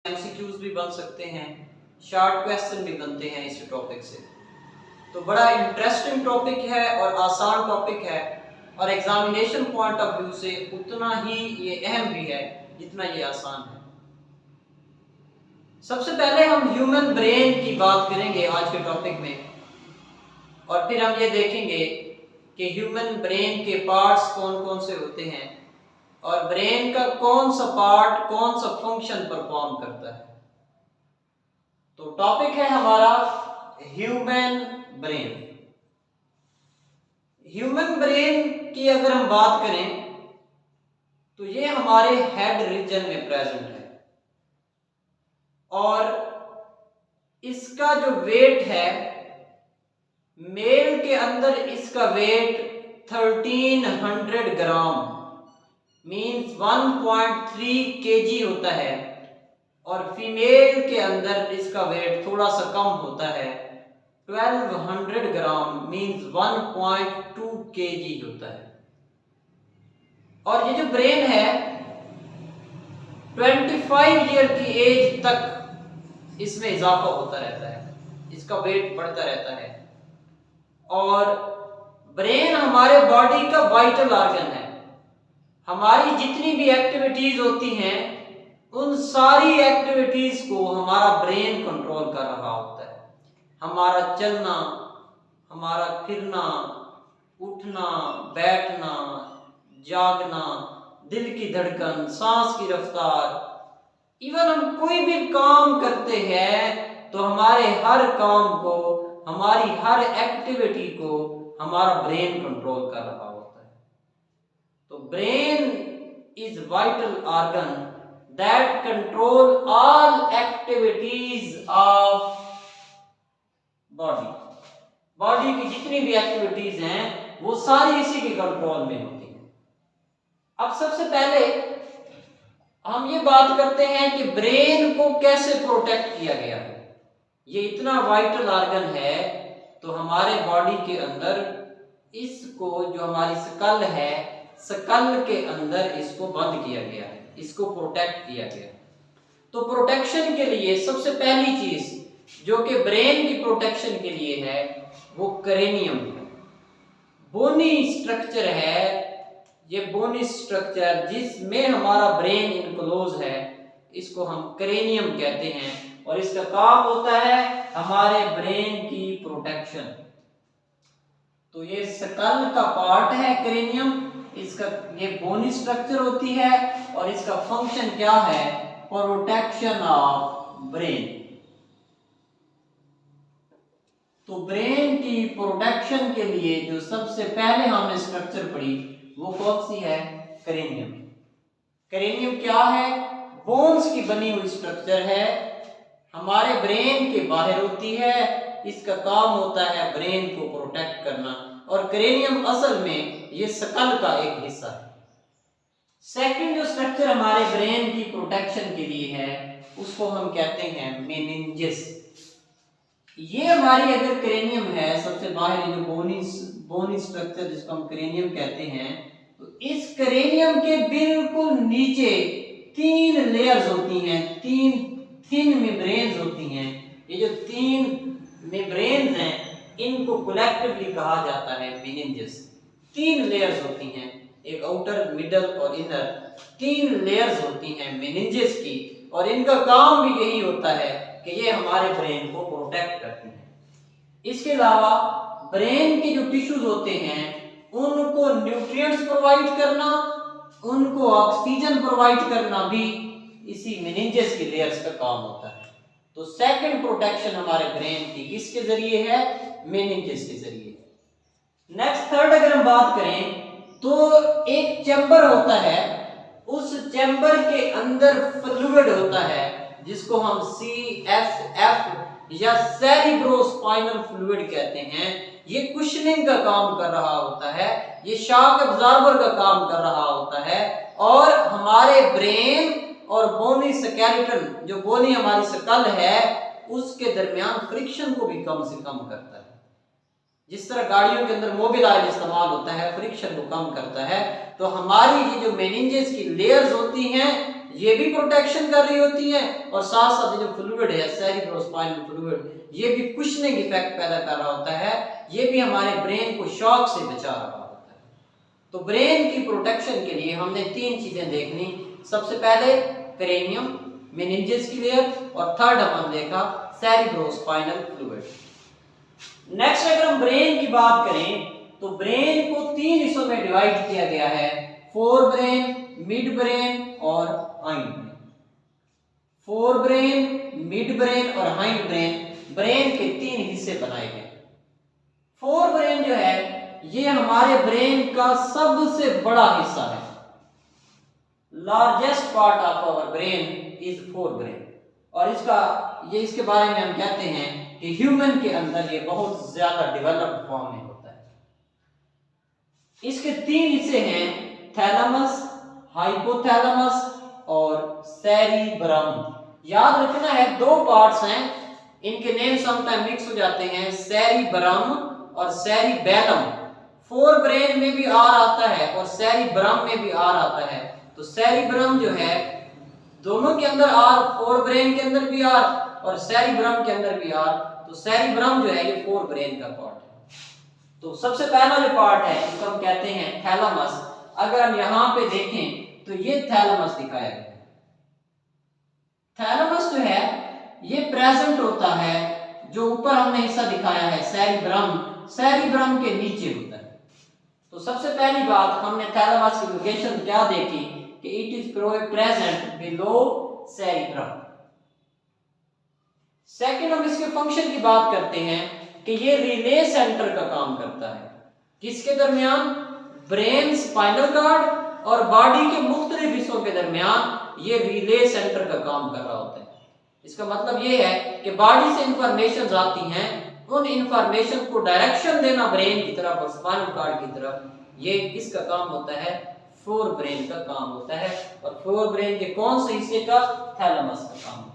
MCQs भी बन सकते हैं, शॉर्ट क्वेश्चन भी बनते हैं इस टॉपिक से। तो बड़ा इंटरेस्टिंग टॉपिक है और आसान टॉपिक है और एग्जामिनेशन पॉइंट ऑफ व्यू से उतना ही ये अहम भी है जितना ये आसान है। सबसे पहले हम ह्यूमन ब्रेन की बात करेंगे आज के टॉपिक में और फिर हम ये देखेंगे कि ह्यूमन ब्रेन के पार्ट्स कौन कौन से होते हैं और ब्रेन का कौन सा पार्ट कौन सा फंक्शन परफॉर्म करता है। तो टॉपिक है हमारा ह्यूमन ब्रेन। ह्यूमन ब्रेन की अगर हम बात करें तो ये हमारे हेड रीजन में प्रेजेंट है और इसका जो वेट है, मेल के अंदर इसका वेट 1300 ग्राम मीन्स 1.3 kg होता है और फीमेल के अंदर इसका वेट थोड़ा सा कम होता है, 1200 ग्राम मीन्स 1.2 kg होता है। और ये जो ब्रेन है 25 ईयर की एज तक इसमें इजाफा होता रहता है, इसका वेट बढ़ता रहता है। और ब्रेन हमारे बॉडी का वाइटल ऑर्गन है। हमारी जितनी भी एक्टिविटीज होती हैं उन सारी एक्टिविटीज को हमारा ब्रेन कंट्रोल कर रहा होता है। हमारा चलना, हमारा फिरना, उठना, बैठना, जागना, दिल की धड़कन, सांस की रफ्तार, इवन हम कोई भी काम करते हैं तो हमारे हर काम को, हमारी हर एक्टिविटी को हमारा ब्रेन कंट्रोल कर रहा होता है। तो brain is vital organ that control all activities of body. Body की जितनी भी एक्टिविटीज हैं वो सारी इसी के कंट्रोल में होती हैं। अब सबसे पहले हम ये बात करते हैं कि ब्रेन को कैसे प्रोटेक्ट किया गया है। ये इतना वाइटल ऑर्गन है तो हमारे बॉडी के अंदर इसको, जो हमारी स्कल है, स्कल के अंदर इसको बंद किया गया है, इसको प्रोटेक्ट किया गया। तो प्रोटेक्शन के लिए सबसे पहली चीज जो कि ब्रेन की प्रोटेक्शन के लिए है वो क्रेनियम है, बोनी स्ट्रक्चर है। ये बोनी स्ट्रक्चर जिसमें हमारा ब्रेन इनक्लोज है इसको हम क्रेनियम कहते हैं और इसका काम होता है हमारे ब्रेन की प्रोटेक्शन। तो ये स्कल का पार्ट है क्रेनियम, इसका ये बोनी स्ट्रक्चर होती है और इसका फंक्शन क्या है, प्रोटेक्शन ऑफ ब्रेन। तो ब्रेन की प्रोटेक्शन के लिए जो सबसे पहले हमने स्ट्रक्चर पढ़ी वो कौन सी है, क्रेनियम। क्रेनियम क्या है, बोन्स की बनी हुई स्ट्रक्चर है, हमारे ब्रेन के बाहर होती है, इसका काम होता है ब्रेन को प्रोटेक्ट करना और क्रेनियम असल में ये स्कल का एक हिस्सा है। सेकंड जो स्ट्रक्चर हमारे ब्रेन की प्रोटेक्शन के लिए है उसको हम कहते हैं मेनिंजेस। ये हमारी अगर क्रेनियम है, सबसे बाहर जो बोनी स्ट्रक्चर जिसको हम क्रेनियम कहते हैं, तो इस क्रेनियम के बिल्कुल नीचे 3 लेयर्स होती हैं, 3 थिन मेम्ब्रेन्स होती हैं। ये जो 3 मेम्ब्रेन्स हैं इनको कलेक्टिवली कहा जाता है मेनिंजेस। 3 लेयर्स होती हैं, एक आउटर, मिडल और इनर, 3 लेयर्स होती हैं मेनिंजेस की और इनका काम भी यही होता है कि ये हमारे ब्रेन को प्रोटेक्ट करती हैं। इसके अलावा ब्रेन के जो टिश्यूज होते हैं उनको न्यूट्रिएंट्स प्रोवाइड करना, उनको ऑक्सीजन प्रोवाइड करना भी इसी मेनिंजेस की लेयर्स का काम होता है। तो सेकंड प्रोटेक्शन हमारे ब्रेन की किसके जरिए है, मेनिंजेस के जरिए। नेक्स्ट थर्ड अगर हम बात करें तो एक चैम्बर होता है, उस चैम्बर के अंदर फ्लूइड होता है जिसको हम CSF या सेरिब्रोस्पाइनल फ्लूइड कहते हैं। ये कुशनिंग का काम कर रहा होता है, ये शॉक एब्जॉर्बर का काम कर रहा होता है और हमारे ब्रेन और बोनी स्केलेटन, जो बोनी हमारी स्कल है, उसके दरमियान फ्रिक्शन को भी कम से कम करता है। जिस तरह गाड़ियों के अंदर मोबिल ऑयल इस्तेमाल होता है, फ्रिक्शन को कम करता है, तो हमारी ये जो मेनिंजेस की लेयर्स होती हैं ये भी प्रोटेक्शन कर रही होती हैं, और साथ साथ ये जो फ्लूइड है सेरिब्रोस्पाइनल फ्लूइड, ये भी कुशनिंग इफेक्ट पैदा कर रहा होता है, ये भी हमारे ब्रेन को शॉक से बचा रहा होता है। तो ब्रेन की प्रोटेक्शन के लिए हमने 3 चीजें देखनी। सबसे पहले क्रेनियम, मेनिंजेस की लेयर, और थर्ड हमने देखा सेरिब्रोस्पाइनल फ्लूइड। नेक्स्ट अगर हम ब्रेन की बात करें तो ब्रेन को 3 हिस्सों में डिवाइड किया गया है, फोर ब्रेन, मिड ब्रेन और hind brain. Fore brain, mid brain और हाइंड ब्रेन के 3 हिस्से बनाए गए। फोर ब्रेन जो है ये हमारे ब्रेन का सबसे बड़ा हिस्सा है। Largest part of our brain is forebrain, और इसके बारे में हम कहते हैं कि ह्यूमन के अंदर ये बहुत ज्यादा डेवलप्ड फॉर्म में होता है। इसके 3 हिस्से हैं, थैलेमस, हाइपोथैलेमस और सेरिब्रम। याद रखना है 2 पार्ट्स हैं, इनके नेम समटाइम मिक्स हो जाते हैं, सेरिब्रम और सेरिबेलम। फोर ब्रेन में भी आर आता है और सेरिब्रम में भी आर आता है। तो सेरिब्रम जो है दोनों के अंदर आर, फोर ब्रेन के अंदर भी आर और सेरिब्रम के अंदर भी आर। तो सेरिब्रम जो है ये फोर ब्रेन का पार्ट है। तो सबसे पहला जो पार्ट है इसको हम कहते हैं थैलेमस। अगर हम यहां पे देखें तो ये थैलेमस दिखाया गया है। थैलेमस जो है ये प्रेजेंट होता है, जो ऊपर हमने हिस्सा दिखाया है सेरिब्रम के नीचे होता है। तो सबसे पहली बात हमने थैलेमस की लोकेशन क्या देखी कि it is present below cerebrum. Second हम इसके फंक्शन की बात करते हैं कि ये रिले सेंटर का काम करता है। किसके दरमियान? ब्रेन, स्पाइनल कॉर्ड और बॉडी के मुख्तलिफ हिस्सों के दरमियान ये रिले सेंटर का काम कर रहा होता है। इसका मतलब ये है कि बॉडी से इंफॉर्मेशन आती हैं, उन इंफॉर्मेशन को डायरेक्शन देना ब्रेन की तरफ और स्पाइनल कॉर्ड की तरफ, ये किसका काम होता है? फोर ब्रेन का काम होता है। और फोर ब्रेन के कौन से हिस्से का? थैलेमस का काम होता है।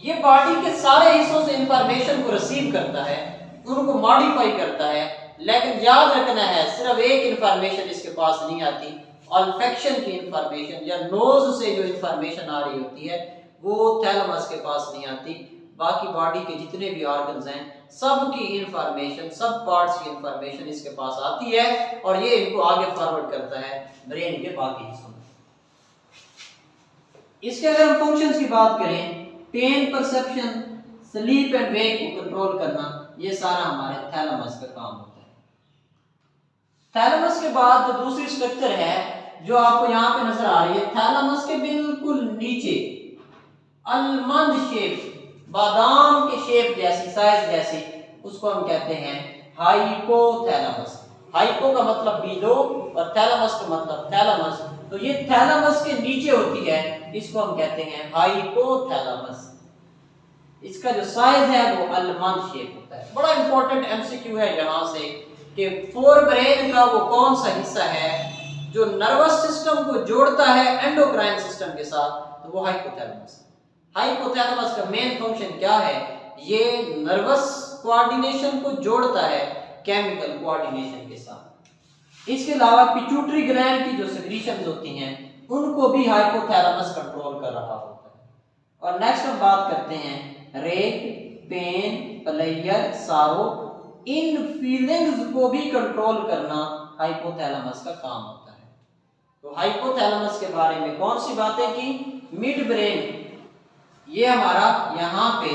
ये बॉडी के सारे हिस्सों से इंफॉर्मेशन को रिसीव करता है, उनको मॉडिफाई करता है, लेकिन याद रखना है सिर्फ एक इंफॉर्मेशन इसके पास नहीं आती। ऑल्फैक्शन की इंफॉर्मेशन या नोज से जो इंफॉर्मेशन आ रही होती है वो थैलेमस के पास नहीं आती। बाकी बॉडी के जितने भी ऑर्गन्स हैं सब की इंफॉर्मेशन, सब पार्ट्स की इंफॉर्मेशन इसके पास आती है और ये इनको आगे फॉरवर्ड करता है ब्रेन के बाकी हिस्सों में। इसके अगर हम फंक्शंस की बात करें, pain perception, sleep and wake को कंट्रोल करना, ये सारा हमारे थैलेमस का काम होता है। थैलेमस के बाद जो दूसरी स्ट्रक्चर है जो आपको यहाँ पे नजर आ रही है, थैलेमस के बिल्कुल नीचे अलमंद शेप, बादाम के शेप जैसी, साइज जैसी, उसको हम कहते हैं हाइपोथैलेमस। हाइपो का मतलब बिलो और थैलेमस का मतलब थैलेमस, तो ये थैलेमस के नीचे होती है, इसको हम कहते हैं हाइपोथैलेमस। इसका जो साइज है वो अलमंद शेप होता है। बड़ा इंपॉर्टेंट एमसीक्यू है यहाँ से कि फोर ब्रेन का वो कौन सा हिस्सा है जो नर्वस सिस्टम को जोड़ता है एंडोक्राइन सिस्टम के साथ, तो वो हाइपोथैलेमस। हाइपोथैलेमस का मेन फंक्शन क्या है? ये नर्वस कोऑर्डिनेशन को जोड़ता है केमिकल कोऑर्डिनेशन के साथ। इसके अलावा पिट्यूटरी ग्लैंड की जो सेक्रीशंस होती हैं उनको भी हाइपोथैलेमस कंट्रोल कर रहा होता है। और नेक्स्ट हम बात करते हैं रेक, पेन, प्लेजर, सारो, इन फीलिंग्स को भी कंट्रोल करना हाइपोथैलेमस का काम होता है। तो हाइपोथैलेमस के बारे में कौन सी बातें की? मिड ब्रेन, ये हमारा यहाँ पे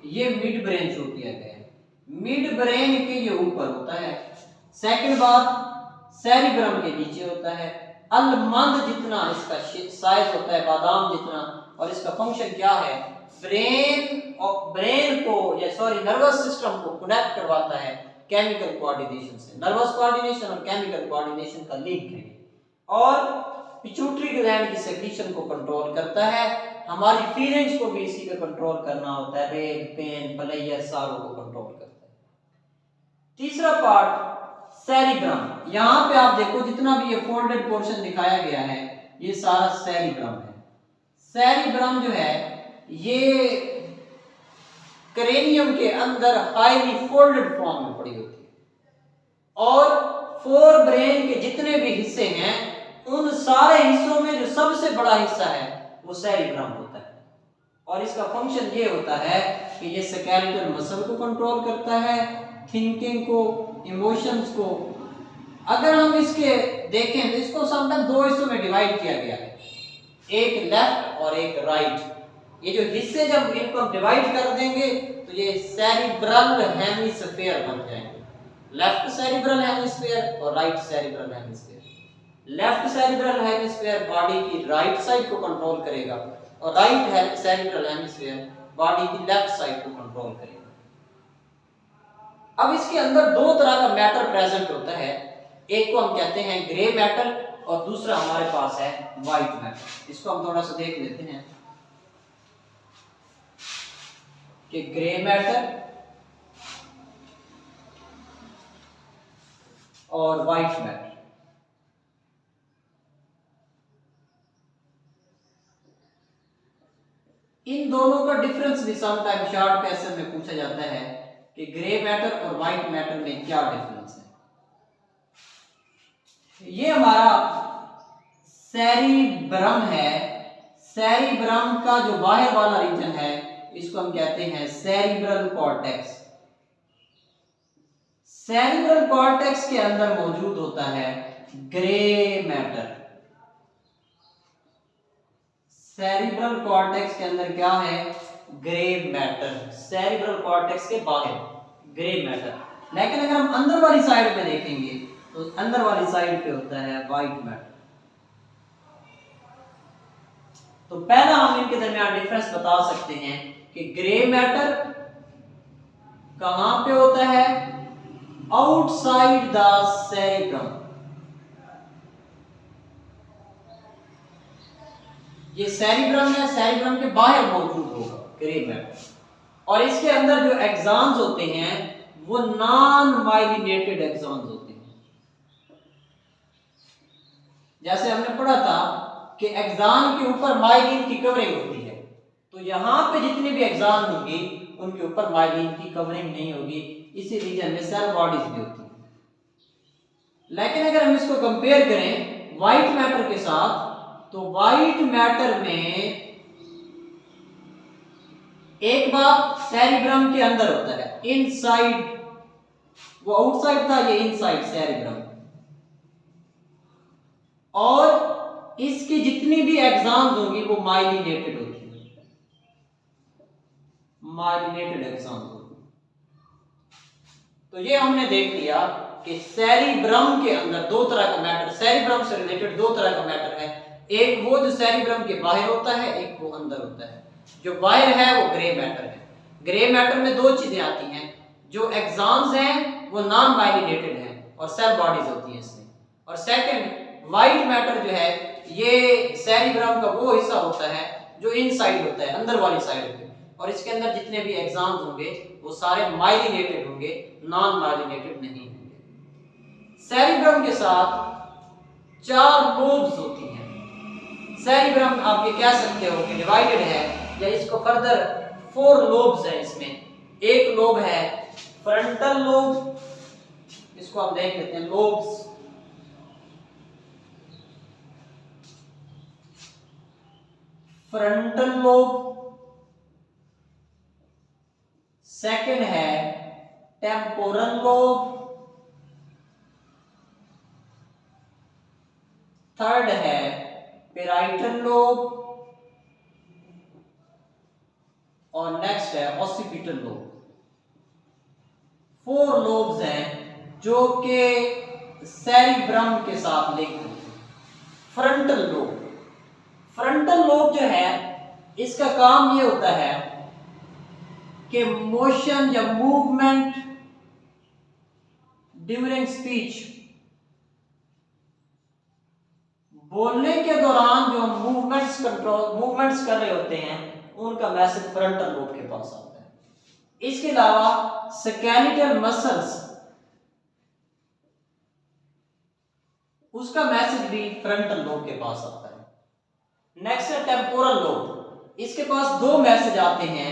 ये मिड ब्रेन शो किया गया है, मिड ब्रेन के ये ऊपर होता है। सेकंड बात सेरिब्रम के नीचे होता है। अलमंद जितना इसका साइज होता है, बादाम जितना, और इसका फंक्शन क्या है? ब्रेन को नर्वस सिस्टम को कनेक्ट करवाता है केमिकल कोऑर्डिनेशन से, नर्वस कोऑर्डिनेशन और केमिकल कोऑर्डिनेशन का लिंक है। और पिट्यूटरी ग्लैंड की सेक्रीशन को कंट्रोल करता है। हमारी फीलिंग्स को भी इसी पे कंट्रोल करना होता है, रेक, पेन, प्लेजर, सारो को कंट्रोल करता है। तीसरा पार्ट सेरिब्रम, यहाँ पे आप देखो जितना भी ये फोल्डेड पोर्शन दिखाया गया है ये सारा सेरिब्रम है। सेरिब्रम जो है ये क्रेनियम के अंदर हाईली फोल्डेड फॉर्म में पड़ी होती है। और फोर ब्रेन के जितने भी हिस्से हैं उन सारे हिस्सों में जो सबसे बड़ा हिस्सा है वो सेरिब्रम होता है। और इसका फंक्शन ये होता है कि ये स्केलेटल मसल को कंट्रोल करता है, थिंकिंग को, इमोशंस को। अगर हम इसके देखें तो इसको समटाइम दो हिस्सों में डिवाइड किया गया है, एक लेफ्ट और एक राइट। ये जो हिस्से जब इनको हम डिवाइड कर देंगे तो ये सेरिब्रल हेमिस्फीयर बन जाएंगे, लेफ्ट सेरिब्रल हेमिस्फीयर और right cerebral hemisphere. Left cerebral hemisphere body की राइट साइड को कंट्रोल करेगा और राइट सेरिब्रल हेमिस्फीयर बॉडी की लेफ्ट साइड को कंट्रोल करेगा। अब इसके अंदर दो तरह का मैटर प्रेजेंट होता है, एक को हम कहते हैं ग्रे मैटर और दूसरा हमारे पास है व्हाइट मैटर। इसको हम थोड़ा सा देख लेते हैं कि ग्रे मैटर और व्हाइट मैटर। इन दोनों का डिफरेंस भी समटाइम शॉर्ट क्वेश्चन में पूछा जाता है कि ग्रे मैटर और व्हाइट मैटर में क्या डिफरेंस है। ये हमारा सेरिब्रम है। सेरिब्रम का जो बाहर वाला रीजन है इसको हम कहते हैं सेरिब्रल कॉर्टेक्स। सेरिब्रल कॉर्टेक्स के अंदर मौजूद होता है ग्रे मैटर। सेरिब्रल कॉर्टेक्स के अंदर क्या है? Grey matter. सेरिब्रल कॉर्टेक्स के बाहर ग्रे मैटर। लेकिन अगर हम अंदर वाली साइड पे देखेंगे तो अंदर वाली साइड पे होता है व्हाइट मैटर। तो पहला हम इनके दरमियान डिफरेंस बता सकते हैं कि ग्रे मैटर कहां पे होता है? Outside the cerebrum. ये सेरिब्रम है, सेरिब्रम के बाहर मौजूद होगा ग्रे मैटर। और इसके अंदर जो एक्सॉन्स होते हैं वो नॉन माइलिनेटेड एक्सॉन्स होते हैं। जैसे हमने पढ़ा था कि एक्सॉन के ऊपर माइलिन की कवरिंग होती है, तो यहां पे जितने भी एक्सॉन होंगे उनके ऊपर माइलिन की कवरिंग नहीं होगी। इसी रीजन में सेल बॉडीज भी होती है। लेकिन अगर हम इसको कंपेयर करें व्हाइट मैटर के साथ तो व्हाइट मैटर में एक बात सेरिब्रम के अंदर होता है, इनसाइड। वो आउटसाइड था, ये इनसाइड सेरिब्रम। और इसकी जितनी भी एक्सॉन्स होंगी वो माइलिनेटेड होती है, माइलिनेटेड एक्सॉन्स होगी। तो ये हमने देख लिया कि सेरिब्रम के अंदर दो तरह का मैटर, सेरिब्रम से रिलेटेड दो तरह का मैटर है। एक वो जो सेरिब्रम के बाहर होता है, एक वो अंदर होता है। जो बाहर है वो ग्रे मैटर है। ग्रे मैटर में दो चीजें आती हैं, जो एक्सॉन्स हैं वो नॉन माइलिनेटेड हैं और सेल बॉडीज होती हैं इसमें। और सेकंड व्हाइट मैटर जो है ये सेरिब्रम का वो हिस्सा होता है जो इनसाइड होता है, अंदर वाली साइड पे। और इसके अंदर जितने भी एक्सॉन्स होंगे वो सारे माइलिनेटेड होंगे, नॉन माइलिनेटेड नहीं होंगे। सेरिब्रम के साथ 4 लोब्स होती हैं। सेरिब्रम आप ये कह सकते हो कि डिवाइडेड है, या इसको फर्दर 4 लोब्स है इसमें। एक लोब है फ्रंटल लोब, इसको हम देख लेते हैं लोब्स। Frontal lobe. सेकंड है टेम्पोरल लोब। थर्ड है पेराइटल लोब और नेक्स्ट है ऑसिपिटल लोब। 4 लोब्स हैं जो कि सेरिब्रम के साथ लिंक होते हैं। फ्रंटल लोब, फ्रंटल लोब जो है इसका काम ये होता है कि मोशन या मूवमेंट ड्यूरिंग स्पीच, बोलने के दौरान जो हम मूवमेंट्स कर रहे होते हैं उनका मैसेज फ्रंटल लोब के पास आता है। इसके अलावा स्केलेटल मसल्स, उसका मैसेज भी फ्रंटल लोब के पास आता है। नेक्स्ट है टेम्पोरल लोब। इसके पास 2 मैसेज आते हैं।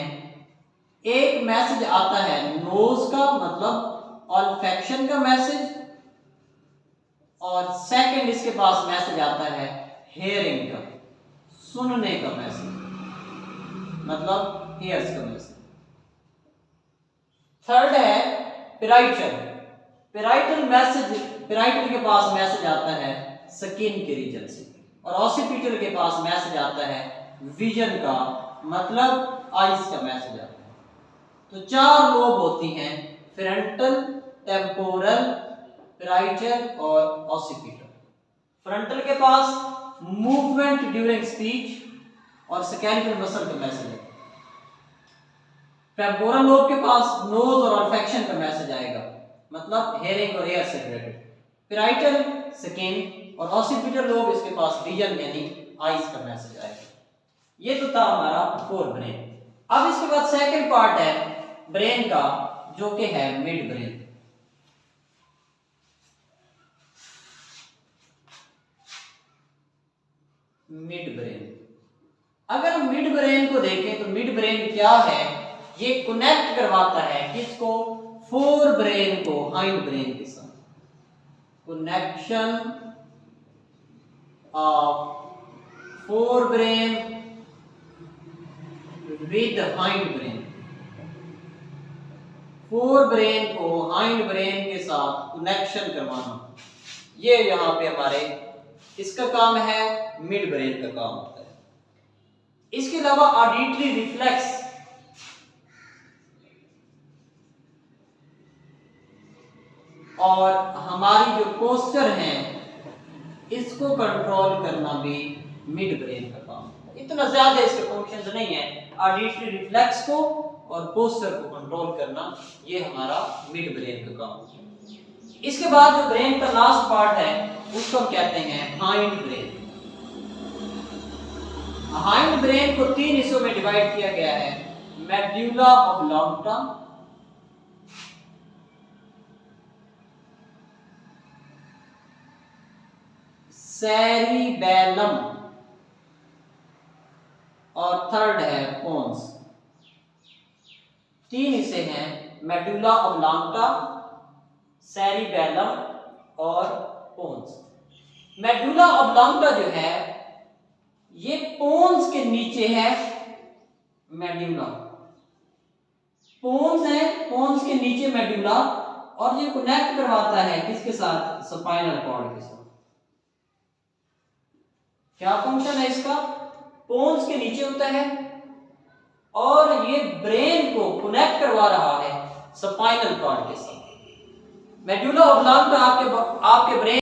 एक मैसेज आता है नोज का, मतलब ऑल्फैक्शन का मैसेज, और सेकंड इसके पास मैसेज आता है हेयरिंग का, सुनने का मैसेज, मतलब ईयर्स का मैसेज। थर्ड है पेराइटल। पेराइटल के पास मैसेज आता है स्किन के रीजन से, और ऑसिपिटल के पास मैसेज आता है विजन का, मतलब आईज का मैसेज आता है। तो 4 लोब होती हैं, फ्रंटल, टेम्पोरल, पेराइटल और ऑसिपिटल। फ्रंटल के पास मूवमेंट ड्यूरिंग स्पीच और स्केलेटल मसल का मैसेज है। टेम्पोरल लोब के पास नोज और ऑल्फैक्शन का मैसेज आएगा, मतलब हेयरिंग और एयर से रिलेटेड। पेराइटल स्किन और ऑसिपिटल लोब इसके पास विजन यानी आईज का मैसेज आएगा। ये तो था हमारा फोर ब्रेन। अब इसके बाद सेकंड पार्ट है ब्रेन का, जो कि है मिड ब्रेन। मिड ब्रेन, अगर हम मिड ब्रेन को देखें तो मिड ब्रेन क्या है, ये कनेक्ट करवाता है किसको, फोर ब्रेन को हाइंड ब्रेन के साथ। Connection of fore brain with hind brain. Fore brain को हाइंड ब्रेन के साथ कनेक्शन करवाना, ये यहां पे हमारे किसका काम है, मिड ब्रेन का काम होता है। इसके अलावा ऑडिटरी रिफ्लेक्स, और हमारी जो पोस्चर है इसको कंट्रोल करना भी मिड ब्रेन का काम है। इतना ज्यादा इसके फंक्शंस नहीं है, ऑडिटरी रिफ्लेक्स को और पोस्चर को कंट्रोल करना ये हमारा मिड ब्रेन का काम है। इसके बाद जो ब्रेन का लास्ट पार्ट है उसको हम कहते हैं हाइंड ब्रेन। हाइंड ब्रेन को 3 हिस्सों में डिवाइड किया गया है, मेडुला ऑब्लांगटा, सेरिबेलम, और थर्ड है पोन्स। 3 हिस्से हैं, मेडुला ऑब्लांगटा, सेरिबेलम और पोन्स। मेडुला ऑब्लांगटा जो है ये पोन्स के नीचे है, मेडुला पोन्स है, पोन्स के नीचे मेडुला, और ये कनेक्ट करवाता है किसके साथ, स्पाइनल कॉर्ड के साथ। क्या फंक्शन है इसका, पोन्स के नीचे होता है और ये ब्रेन को कनेक्ट करवा रहा है स्पाइनल कॉर्ड के साथ। मेडुला ऑब्लांगटा आपके ब्रेन